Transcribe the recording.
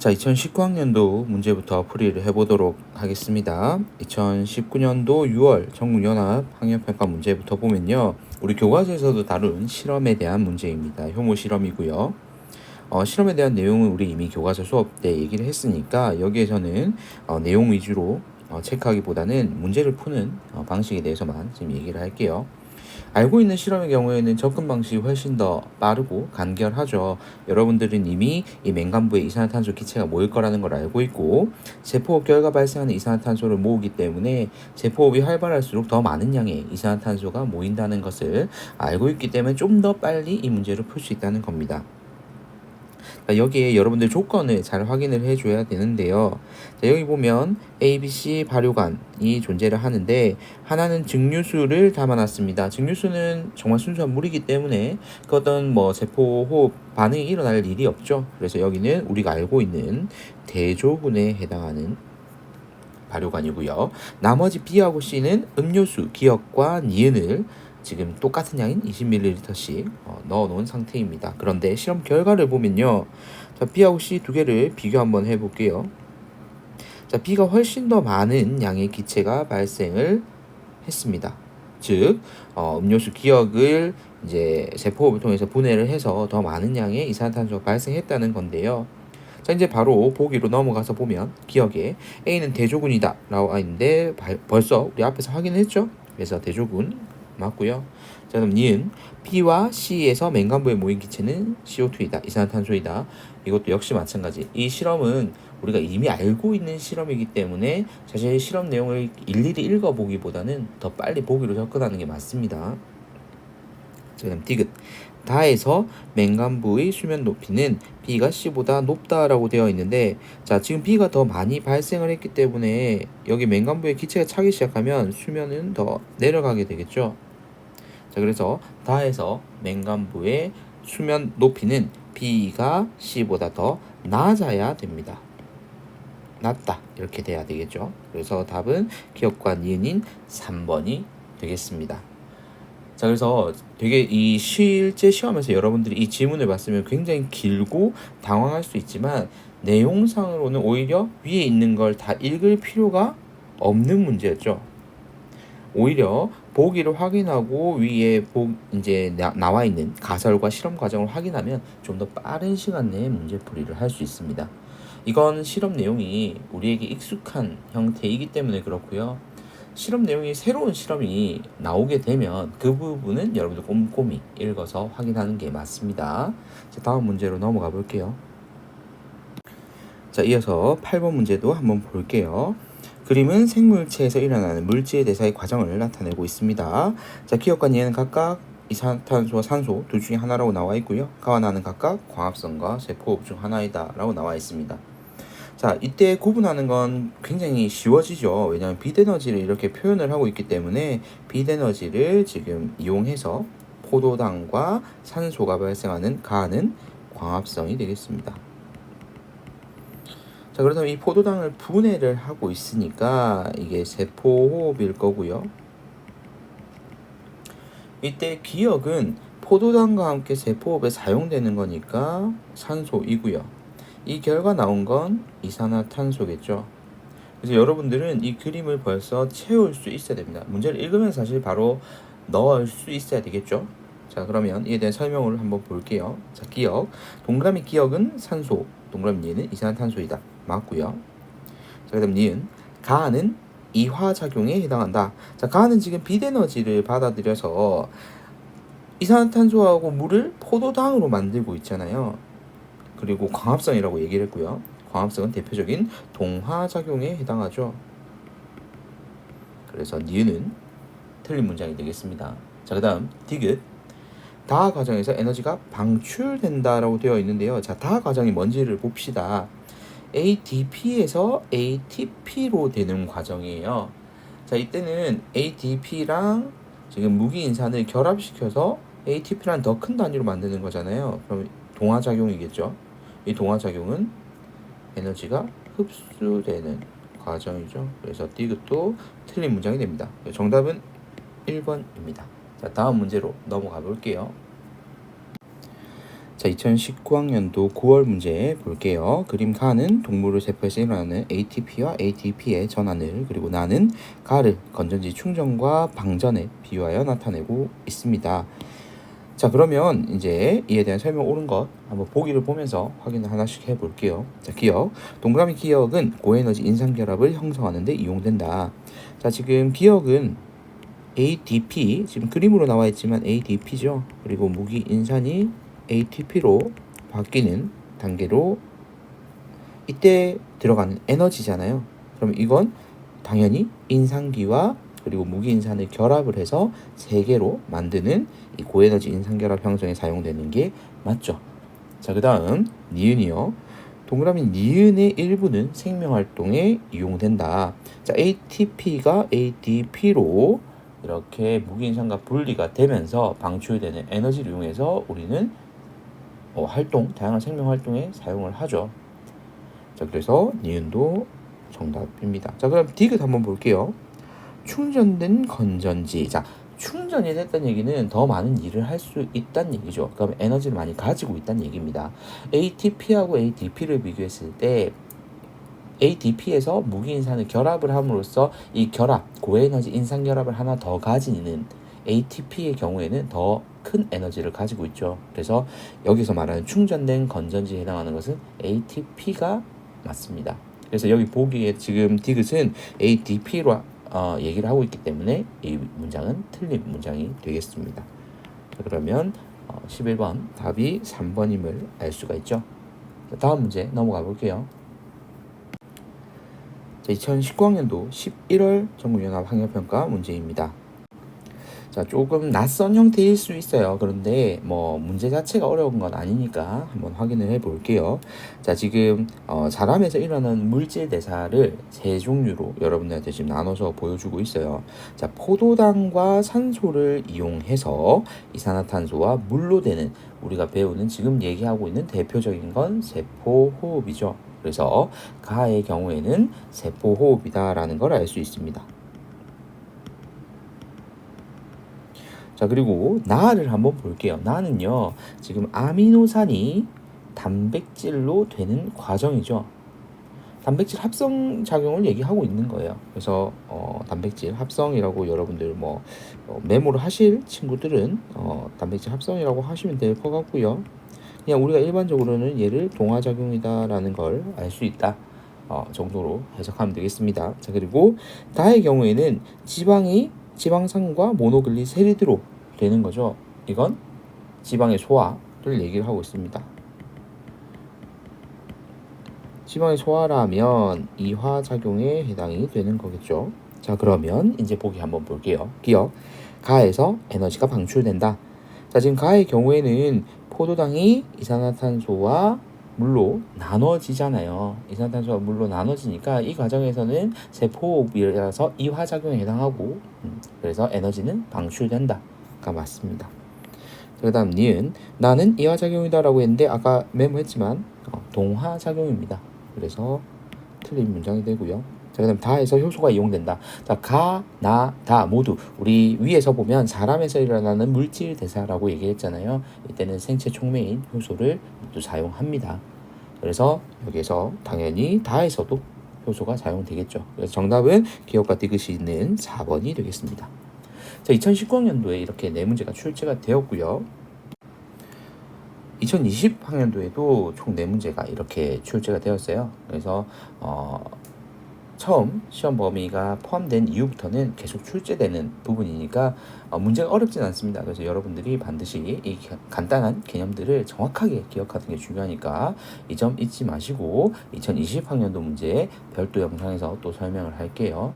자, 2019학년도 문제부터 풀이를 해보도록 하겠습니다. 2019년도 6월 전국연합 학년평가 문제부터 보면요. 우리 교과서에서도 다룬 실험에 대한 문제입니다. 효모 실험이고요. 실험에 대한 내용은 우리 이미 교과서 수업 때 얘기를 했으니까 여기에서는 내용 위주로 체크하기보다는 문제를 푸는 방식에 대해서만 지금 얘기를 할게요. 알고 있는 실험의 경우에는 접근 방식이 훨씬 더 빠르고 간결하죠. 여러분들은 이미 이 맹간부에 이산화탄소 기체가 모일 거라는 걸 알고 있고, 세포호흡 결과 발생하는 이산화탄소를 모으기 때문에 세포호흡이 활발할수록 더 많은 양의 이산화탄소가 모인다는 것을 알고 있기 때문에 좀 더 빨리 이 문제를 풀 수 있다는 겁니다. 여기에 여러분들 조건을 잘 확인을 해줘야 되는데요. 자, 여기 보면 A, B, C 발효관이 존재를 하는데 하나는 증류수를 담아놨습니다. 증류수는 정말 순수한 물이기 때문에 그 어떤 세포 호흡 반응이 일어날 일이 없죠. 그래서 여기는 우리가 알고 있는 대조군에 해당하는 발효관이고요. 나머지 B하고 C는 음료수 기억과 니은을 지금 똑같은 양인 20ml씩 넣어 놓은 상태입니다. 그런데 실험 결과를 보면요. 자, B하고 C 두 개를 비교 한번 해볼게요. 자, B가 훨씬 더 많은 양의 기체가 발생을 했습니다. 즉, 음료수 기억을 이제 세포호흡을 통해서 분해를 해서 더 많은 양의 이산화탄소가 발생했다는 건데요. 자, 이제 바로 보기로 넘어가서 보면 기억에 A는 대조군이다 라고 있는데 벌써 우리 앞에서 확인했죠. 그래서 대조군 맞고요. 자, 그럼 니은 B와 C에서 맹간부에 모인 기체는 CO2이다. 이산화탄소이다. 이것도 역시 마찬가지. 이 실험은 우리가 이미 알고 있는 실험이기 때문에 사실 실험 내용을 일일이 읽어보기보다는 더 빨리 보기로 접근하는 게 맞습니다. 자, 그다음 디귿. 다에서 맹간부의 수면 높이는 B가 C보다 높다라고 되어 있는데, 자, 지금 B가 더 많이 발생을 했기 때문에 여기 맹간부에 기체가 차기 시작하면 수면은 더 내려가게 되겠죠. 자, 그래서 다에서 맹간부의 수면 높이는 B가 C보다 더 낮아야 됩니다. 낮다 이렇게 돼야 되겠죠. 그래서 답은 기억과 니은인 3번이 되겠습니다. 자, 그래서 되게 이 실제 시험에서 여러분들이 이 지문을 봤으면 굉장히 길고 당황할 수 있지만 내용상으로는 오히려 위에 있는 걸 다 읽을 필요가 없는 문제였죠. 오히려 보기를 확인하고 위에 이제 나와 있는 가설과 실험 과정을 확인하면 좀 더 빠른 시간 내에 문제풀이를 할 수 있습니다. 이건 실험 내용이 우리에게 익숙한 형태이기 때문에 그렇고요. 실험 내용이 새로운 실험이 나오게 되면 그 부분은 여러분들 꼼꼼히 읽어서 확인하는 게 맞습니다. 자, 다음 문제로 넘어가 볼게요. 자, 이어서 8번 문제도 한번 볼게요. 그림은 생물체에서 일어나는 물질 대사의 과정을 나타내고 있습니다. 자, 기억과 니은은 각각 이산화탄소와 산소 둘 중에 하나라고 나와 있고요. 가와 나는 각각 광합성과 세포호흡 중 하나이다 라고 나와 있습니다. 자, 이때 구분하는 건 굉장히 쉬워지죠. 왜냐하면 빛에너지를 이렇게 표현을 하고 있기 때문에 빛에너지를 지금 이용해서 포도당과 산소가 발생하는 가는 광합성이 되겠습니다. 자, 그렇다면 이 포도당을 분해를 하고 있으니까 이게 세포호흡일 거고요. 이때 기억은 포도당과 함께 세포호흡에 사용되는 거니까 산소이고요. 이 결과 나온 건 이산화탄소겠죠. 그래서 여러분들은 이 그림을 벌써 채울 수 있어야 됩니다. 문제를 읽으면 사실 바로 넣을 수 있어야 되겠죠. 자, 그러면 이에 대한 설명을 한번 볼게요. 자, 기억. 동그라미 기억은 산소, 동그라미 니은 이산화탄소이다. 맞고요. 자, 그다음 니은. 가는 이화작용에 해당한다. 자, 가는 지금 빛에너지를 받아들여서 이산화탄소하고 물을 포도당으로 만들고 있잖아요. 그리고 광합성이라고 얘기를 했고요. 광합성은 대표적인 동화작용에 해당하죠. 그래서 니은은 틀린 문장이 되겠습니다. 자, 그 다음 디귿. 다하 과정에서 에너지가 방출된다라고 되어 있는데요. 자, 다하 과정이 뭔지를 봅시다. ADP에서 ATP로 되는 과정이에요. 자, 이때는 ADP랑 지금 무기인산을 결합시켜서 ATP랑 더 큰 단위로 만드는 거잖아요. 그럼 동화작용이겠죠. 이 동화작용은 에너지가 흡수되는 과정이죠. 그래서 디귿도 틀린 문장이 됩니다. 정답은 1번입니다. 자, 다음 문제로 넘어가 볼게요. 자, 2019학년도 9월 문제 볼게요. 그림 가는 동물을 세포에서 일어나는 ATP와 ADP의 전환을, 그리고 나는 가를 건전지 충전과 방전에 비유하여 나타내고 있습니다. 자, 그러면 이제 이에 대한 설명 옳은 것 한번 보기를 보면서 확인을 하나씩 해볼게요. 자, 기억. 동그라미 기억은 고에너지 인상결합을 형성하는 데 이용된다. 자, 지금 기억은 ADP, 지금 그림으로 나와 있지만 ADP죠. 그리고 무기 인산이 ATP로 바뀌는 단계로 이때 들어가는 에너지잖아요. 그럼 이건 당연히 인산기와 그리고 무기인산을 결합을 해서 세 개로 만드는 이 고에너지 인산결합 형성에 사용되는 게 맞죠. 자, 그 다음 니은이요. 동그라미 니은의 일부는 생명활동에 이용된다. 자, ATP가 ADP로 이렇게 무기인산과 분리가 되면서 방출되는 에너지를 이용해서 우리는 다양한 생명활동에 사용을 하죠. 자, 그래서 니은도 정답입니다. 자, 그럼 디귿 한번 볼게요. 충전된 건전지. 자, 충전이 됐다는 얘기는 더 많은 일을 할 수 있다는 얘기죠. 그럼 에너지를 많이 가지고 있다는 얘기입니다. ATP하고 ADP를 비교했을 때 ADP에서 무기인산을 결합을 함으로써 이 고에너지 인산결합을 하나 더 가지는 ATP의 경우에는 더 큰 에너지를 가지고 있죠. 그래서 여기서 말하는 충전된 건전지에 해당하는 것은 ATP가 맞습니다. 그래서 여기 보기에 지금 디귿은 ADP로 얘기를 하고 있기 때문에 이 문장은 틀린 문장이 되겠습니다. 자, 그러면 11번 답이 3번임을 알 수가 있죠. 자, 다음 문제 넘어가 볼게요. 2019학년도 11월 전국연합 학력평가 문제입니다. 자, 조금 낯선 형태일 수 있어요. 그런데 문제 자체가 어려운 건 아니니까 한번 확인을 해 볼게요. 자, 지금 사람에서 일어나는 물질 대사를 세 종류로 여러분들한테 지금 나눠서 보여주고 있어요. 자, 포도당과 산소를 이용해서 이산화탄소와 물로 되는, 우리가 배우는 지금 얘기하고 있는 대표적인 건 세포호흡이죠. 그래서 가의 경우에는 세포호흡이다라는 걸 알 수 있습니다. 자, 그리고 나를 한번 볼게요. 나는요, 지금 아미노산이 단백질로 되는 과정이죠. 단백질 합성 작용을 얘기하고 있는 거예요. 그래서 단백질 합성이라고 여러분들 메모를 하실 친구들은 단백질 합성이라고 하시면 될 것 같고요. 그냥 우리가 일반적으로는 얘를 동화작용이다라는 걸 알 수 있다 정도로 해석하면 되겠습니다. 자, 그리고 다의 경우에는 지방산과 모노글리세리드로 되는 거죠. 이건 지방의 소화를 얘기를 하고 있습니다. 지방의 소화라면 이화작용에 해당이 되는 거겠죠. 자, 그러면 이제 보기 한번 볼게요. 기억. 가에서 에너지가 방출된다. 자, 지금 가의 경우에는 포도당이 이산화탄소와 물로 나눠지잖아요. 이산화탄소와 물로 나눠지니까 이 과정에서는 세포호흡이라서 이화작용에 해당하고 그래서 에너지는 방출된다가 맞습니다. 그 다음 니은. 나는 이화작용이다라고 했는데 아까 메모했지만 동화작용입니다. 그래서 틀린 문장이 되고요. 자, 그 다음 다에서 효소가 이용된다. 자, 가, 나, 다 모두 우리 위에서 보면 사람에서 일어나는 물질 대사라고 얘기했잖아요. 이때는 생체 촉매인 효소를 모두 사용합니다. 그래서 여기에서 당연히 다에서도 효소가 사용되겠죠. 그래서 정답은 기억과 디귿이 있는 4번이 되겠습니다. 자, 2019학년도에 이렇게 네 문제가 출제가 되었고요. 2020학년도에도 총 4문제가 이렇게 출제가 되었어요. 그래서 처음 시험 범위가 포함된 이후부터는 계속 출제되는 부분이니까 문제가 어렵진 않습니다. 그래서 여러분들이 반드시 이 간단한 개념들을 정확하게 기억하는 게 중요하니까 이 점 잊지 마시고 2020학년도 문제 별도 영상에서 또 설명을 할게요.